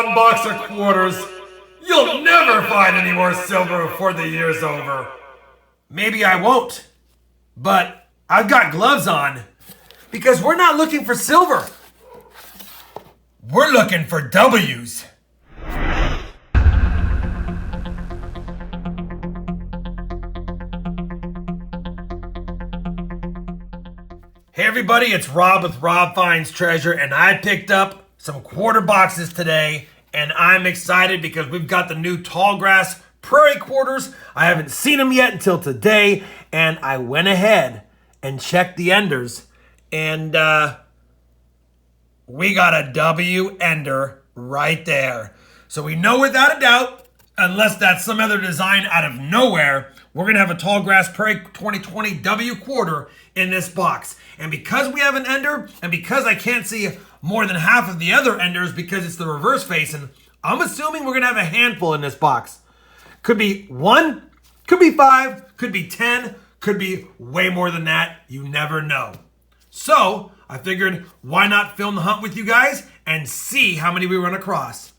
one box of quarters. You'll never find any more silver before the year's over. Maybe I won't, but I've got gloves on because we're not looking for silver. We're looking for W's. Hey everybody, it's Rob with RobFindsTreasure, and I picked up some quarter boxes today, and I'm excited because we've got the new Tallgrass Prairie quarters. I haven't seen them yet until today, and I went ahead and checked the enders, and we got a W ender right there. So we know without a doubt, unless that's some other design out of nowhere, we're going to have a Tallgrass Prairie 2020 W quarter in this box. And because we have an ender, and because I can't see more than half of the other enders because it's the reverse facing, I'm assuming we're going to have a handful in this box. Could be 1, could be 5, could be 10, could be way more than that. You never know. So I figured, why not film the hunt with you guys and see how many we run across.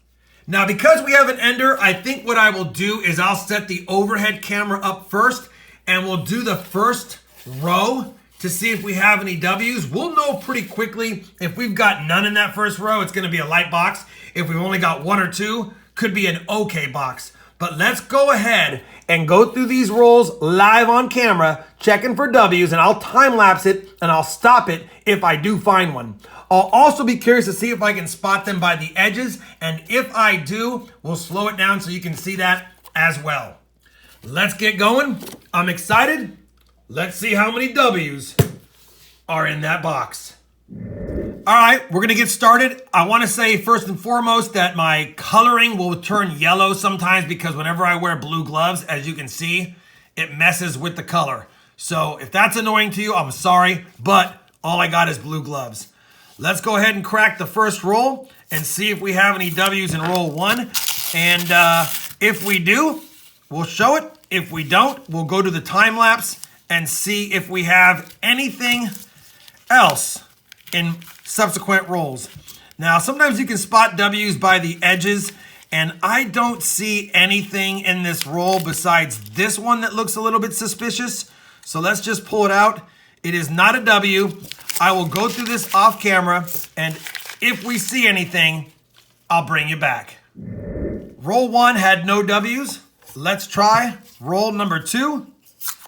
Now, because we have an ender, I think what I will do is I'll set the overhead camera up first, and we'll do the first row to see if we have any W's. We'll know pretty quickly. If we've got none in that first row, it's going to be a light box. If we've only got 1 or 2, could be an okay box. But let's go ahead and go through these rolls live on camera, checking for W's, and I'll time lapse it and I'll stop it if I do find one. I'll also be curious to see if I can spot them by the edges, and if I do, we'll slow it down so you can see that as well. Let's get going. I'm excited. Let's see how many W's are in that box. All right, we're gonna get started. I wanna say first and foremost that my coloring will turn yellow sometimes because whenever I wear blue gloves, as you can see, it messes with the color. So if that's annoying to you, I'm sorry, but all I got is blue gloves. Let's go ahead and crack the first roll and see if we have any W's in roll 1. And if we do, we'll show it. If we don't, we'll go to the time lapse and see if we have anything else in subsequent rolls. Now, sometimes you can spot W's by the edges, and I don't see anything in this roll besides this one that looks a little bit suspicious. So let's just pull it out. It is not a W. I will go through this off camera, and if we see anything, I'll bring you back. Roll 1 had no W's. Let's try roll number 2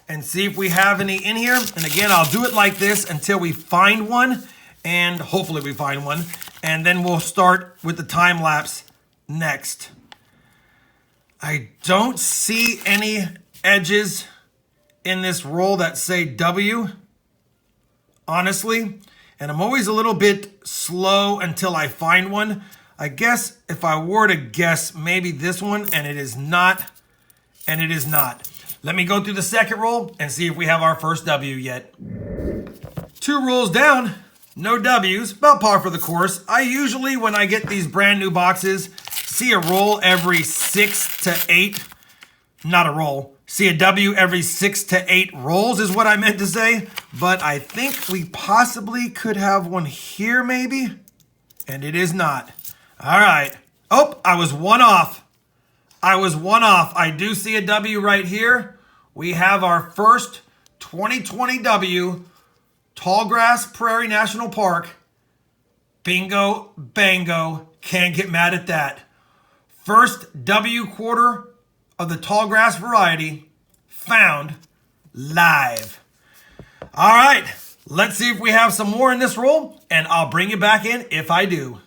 and see if we have any in here. And again, I'll do it like this until we find one, and hopefully we find one, and then we'll start with the time lapse next. I don't see any edges in this roll that say W, honestly, and I'm always a little bit slow until I find one. I guess if I were to guess, maybe this one, and it is not, and it is not. Let me go through the second roll and see if we have our first W yet. 2 rolls down, no W's, about par for the course. I usually, when I get these brand new boxes, see a roll every 6 to 8, not a roll. See a W every 6 to 8 rolls is what I meant to say, but I think we possibly could have one here maybe, and it is not. All right. Oh, I was one off. I do see a W right here. We have our first 2020 W, Tallgrass Prairie National Park. Bingo, bango, can't get mad at that. First W quarter of the Tallgrass variety found live. All right, let's see if we have some more in this roll, and I'll bring you back in if I do.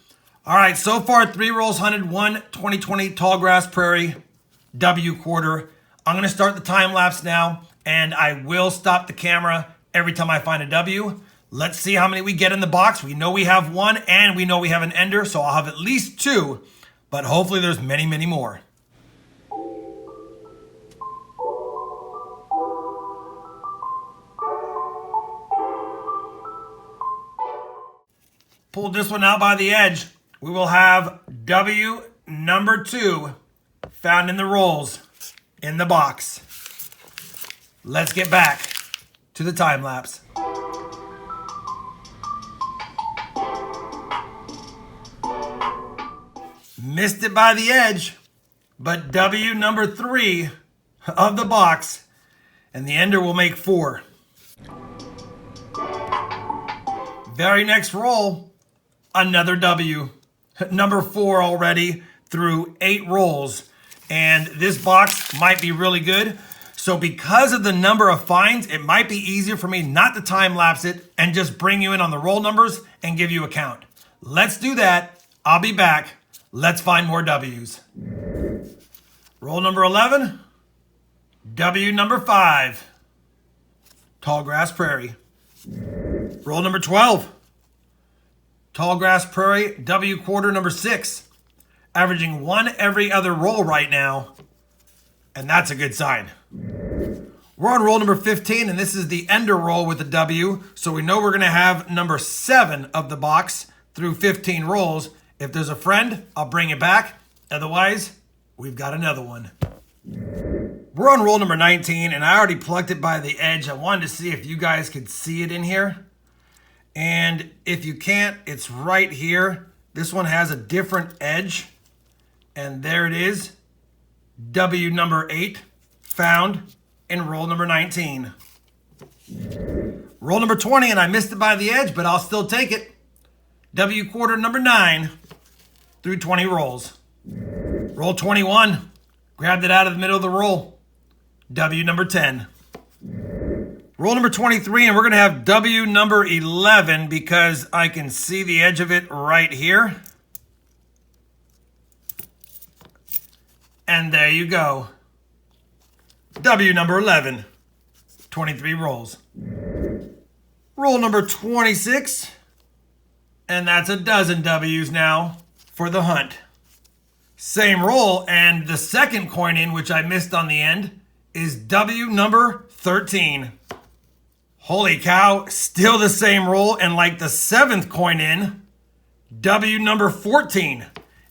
All right, so far 3 rolls hunted, 1 2020 Tallgrass Prairie W quarter. I'm gonna start the time lapse now, and I will stop the camera every time I find a W. Let's see how many we get in the box. We know we have 1, and we know we have an ender, so I'll have at least 2, but hopefully there's many, many more. Pulled this one out by the edge. We will have W number 2 found in the rolls in the box. Let's get back to the time lapse. missed it by the edge, but W number 3 of the box, and the ender will make 4. Very next roll, another W. Number 4 already through 8 rolls. And this box might be really good. So because of the number of finds, it might be easier for me not to time lapse it and just bring you in on the roll numbers and give you a count. Let's do that. I'll be back. Let's find more W's. Roll number 11, W number 5, Tallgrass Prairie. Roll number 12, Tallgrass Prairie, W quarter number 6, averaging 1 every other roll right now, and that's a good sign. We're on roll number 15, and this is the ender roll with the W, so we know we're going to have number 7 of the box through 15 rolls. If there's a friend, I'll bring it back. Otherwise, we've got another one. We're on roll number 19, and I already plucked it by the edge. I wanted to see if you guys could see it in here. And if you can't, it's right here. This one has a different edge. And there it is. W number 8 found in roll number 19. Roll number 20, and I missed it by the edge, but I'll still take it. W quarter number 9 through 20 rolls. Roll 21. Grabbed it out of the middle of the roll. W number 10. Roll number 23, and we're going to have W number 11 because I can see the edge of it right here. And there you go. W number 11. 23 rolls. Roll number 26. And that's a dozen W's now for the hunt. Same roll, and the second coin in, which I missed on the end, is W number 13. Holy cow, still the same roll, and like the 7th coin in, W number 14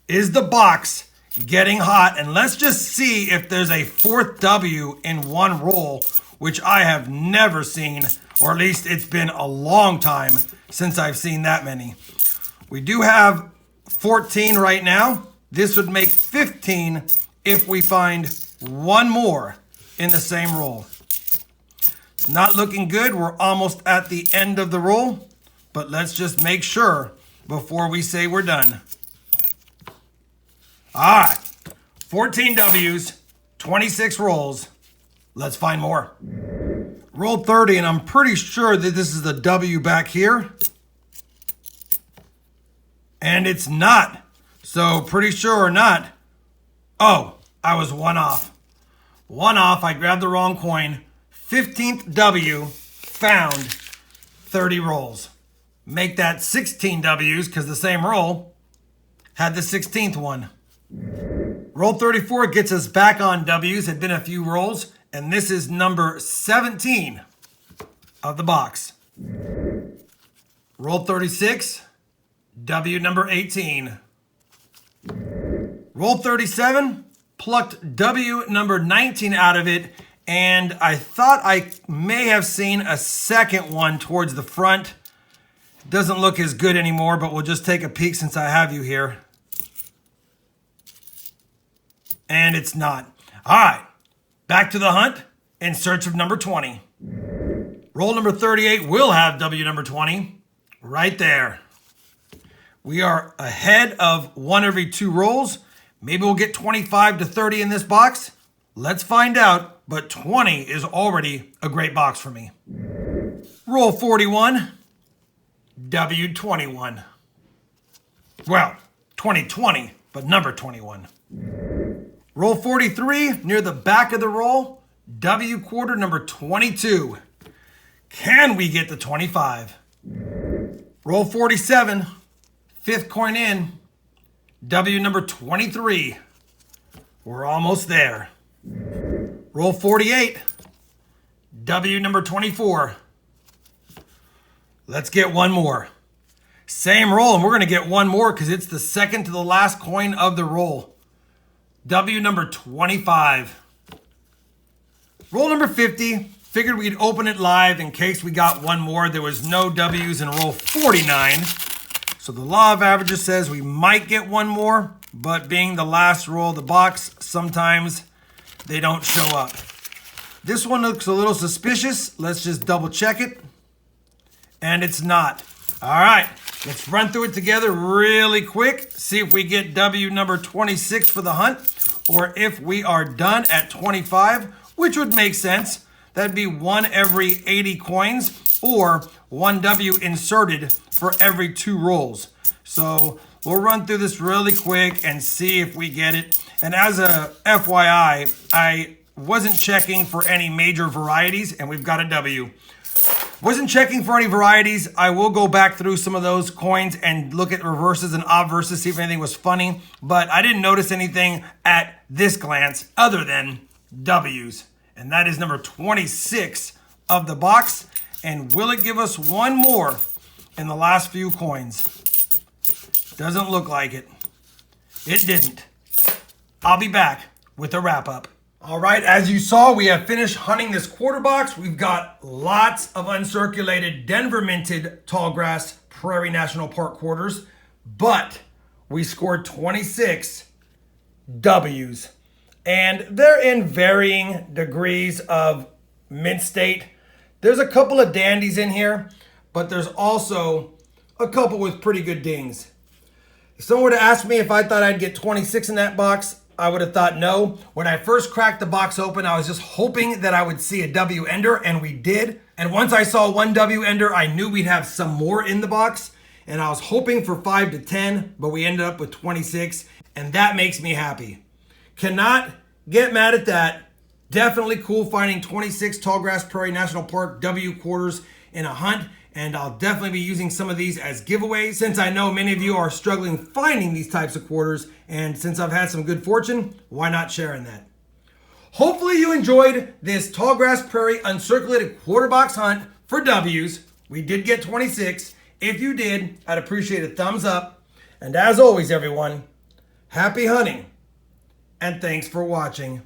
is the box getting hot. And let's just see if there's a 4th W in one roll, which I have never seen, or at least it's been a long time since I've seen that many. We do have 14 right now. This would make 15 if we find one more in the same roll. Not looking good. We're almost at the end of the roll, but let's just make sure before we say we're done. All right, 14 W's, 26 rolls. Let's find more. Roll 30, and I'm pretty sure that this is the W back here. And it's not. So pretty sure or not. Oh, I was one off. One off. I grabbed the wrong coin. 15th W found 30 rolls. Make that 16 W's because the same roll had the 16th one. Roll 34 gets us back on W's. Had been a few rolls, and this is number 17 of the box. Roll 36, W number 18. Roll 37, plucked W number 19 out of it, and I thought I may have seen a second one towards the front. Doesn't look as good anymore, but we'll just take a peek since I have you here. And it's not. All right, back to the hunt in search of number 20. Roll number 38 will have W number 20 right there. We are ahead of 1 every 2 rolls. Maybe we'll get 25 to 30 in this box. Let's find out, but 20 is already a great box for me. Roll 41, W21. Well, 2020, but number 21. Roll 43, near the back of the roll, W quarter number 22. Can we get the 25? Roll 47, 5th coin in, W number 23. We're almost there. Roll 48, W number 24. Let's get one more. Same roll, and we're going to get one more because it's the second to the last coin of the roll. W number 25. Roll number 50. Figured we'd open it live in case we got one more. There was no W's in roll 49. So the law of averages says we might get one more, but being the last roll of the box, sometimes they don't show up. This one looks a little suspicious. Let's just double check it. And it's not. All right, let's run through it together really quick. See if we get W number 26 for the hunt, or if we are done at 25, which would make sense. That'd be 1 every 80 coins, or 1 W inserted for every 2 rolls. So we'll run through this really quick and see if we get it. And as a FYI, I wasn't checking for any major varieties, and we've got a W. Wasn't checking for any varieties. I will go back through some of those coins and look at reverses and obverses, see if anything was funny. But I didn't notice anything at this glance other than W's. And that is number 26 of the box. And will it give us one more in the last few coins? Doesn't look like it. It didn't. I'll be back with a wrap up. All right, as you saw, we have finished hunting this quarter box. We've got lots of uncirculated Denver minted Tallgrass Prairie National Park quarters, but we scored 26 W's. And they're in varying degrees of mint state. There's a couple of dandies in here, but there's also a couple with pretty good dings. If someone were to ask me if I thought I'd get 26 in that box, I would have thought no. When I first cracked the box open, I was just hoping that I would see a W ender, and we did. And once I saw 1 W ender, I knew we'd have some more in the box. And I was hoping for 5 to 10, but we ended up with 26, and that makes me happy. Cannot get mad at that. Definitely cool finding 26 Tallgrass Prairie National Park W quarters in a hunt. And I'll definitely be using some of these as giveaways, since I know many of you are struggling finding these types of quarters. And since I've had some good fortune, why not sharing that? Hopefully you enjoyed this Tallgrass Prairie uncirculated quarter box hunt for W's. We did get 26. If you did, I'd appreciate a thumbs up. And as always, everyone, happy hunting and thanks for watching.